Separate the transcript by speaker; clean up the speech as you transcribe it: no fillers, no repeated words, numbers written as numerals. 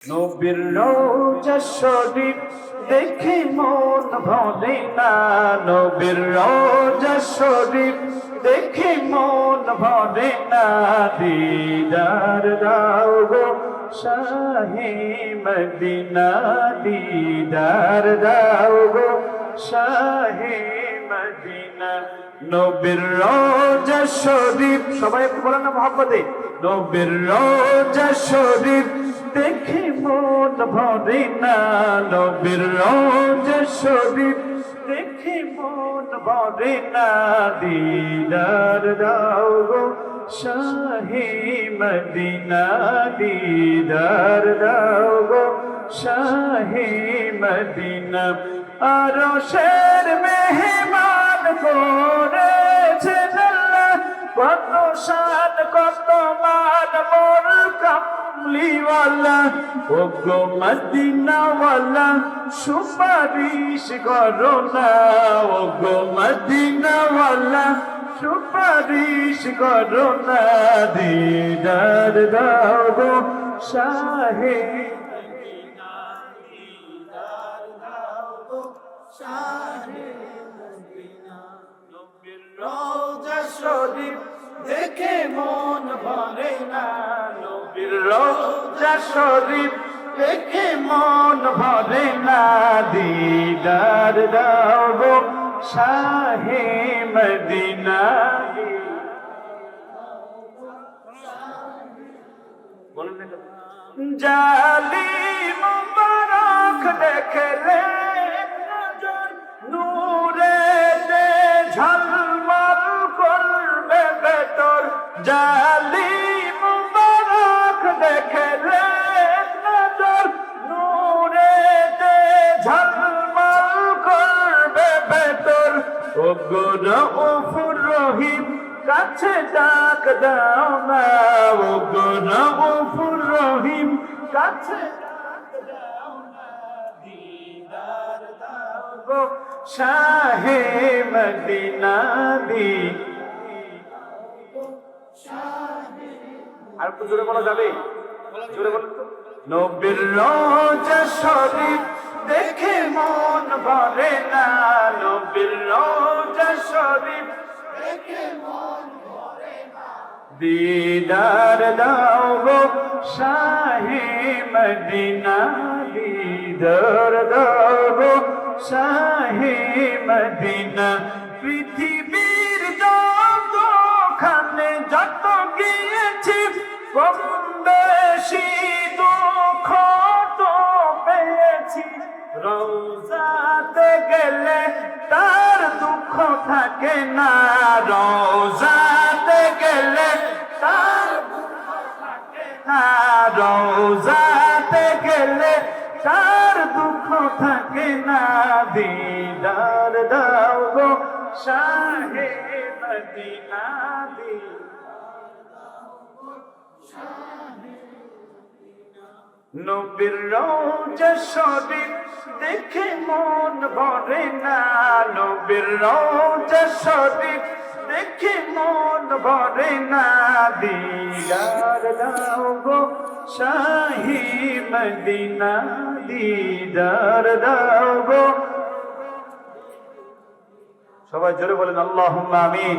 Speaker 1: নবীর রওজা শরীফ দেখে মন ভরে না, নবীর রওজা শরীফ দেখে মন ভরে না। দিদার দাও গো শাহে মদিনা, দিদার দাও গো শাহে মদিনা। নবীর রওজা শরীফ, সবাই একটু বলেন না মহব্বতে, নবীর রওজা শরীফ দেখে মন ভরে না, নবীর রওজা শরীফ দেখে মন ভরে না। দিদার দাও গো শাহে মদিনা, দিদার দাও গো শাহে মদিনা। আরশের মেহমান করেছেন আল্লাহ, কত শান কত মান মোর কামলিওয়ালা। ও গো মদিনাওয়ালা সুপারিশ করো না, ও গো মদিনাওয়ালা সুপারিশ করো না। দিদার দাও গো শাহে মদিনা, দিদার দাও গো শাহে মদিনা। নবীর রওজা শরীফ দেখে মন ভরে না, নবীর রওজা শরীফ দেখে মন ভরে না। দিদার দাও গো শাহে মদিনা। জালি মুবারক দেখলে নূরে ঝলমল করবে ভেতর, জালি মুবারক দেখলে নজর নূরে ঝলমল করবে ভেতর। ও গো রউফুর রহিম কাছে ডাক দাও না, ও গো রউফুর রহিম কাছে ডাক দাও না। দিদার দাও গো শাহে মদিনা, দি আর একটু জোরে বলা যাবে? জোরে বলুন তো। নবীর রওজা শরীফ দেখে মন ভরে না, নবীর রওজা শরীফ দেখে মন ভরে না। দিদার দাও গো শাহে মদিনা, দিদার দাও গো শাহে মদিনা। পৃথিবীর যতখানে যত গিয়েছি কম বেশি দুঃখ তো পেয়েছি, রওজাতে গেলে তার দুঃখ থাকে না, রওজাতে গেলে তার দুঃখ থাকে না, রওজাতে গেলে তার দুঃখ থাকে না। দিদার দাও গো শাহে মদিনা, নবীর রওজা শরীফ দেখে মন ভরে না, নবীর রওজা শরীফ দেখে মন ভরে না। দিদার দাও গো শাহে মদিনা, দিদার দাও গো। সবাই জোরে বলেন আল্লাহুম্মা আমিন।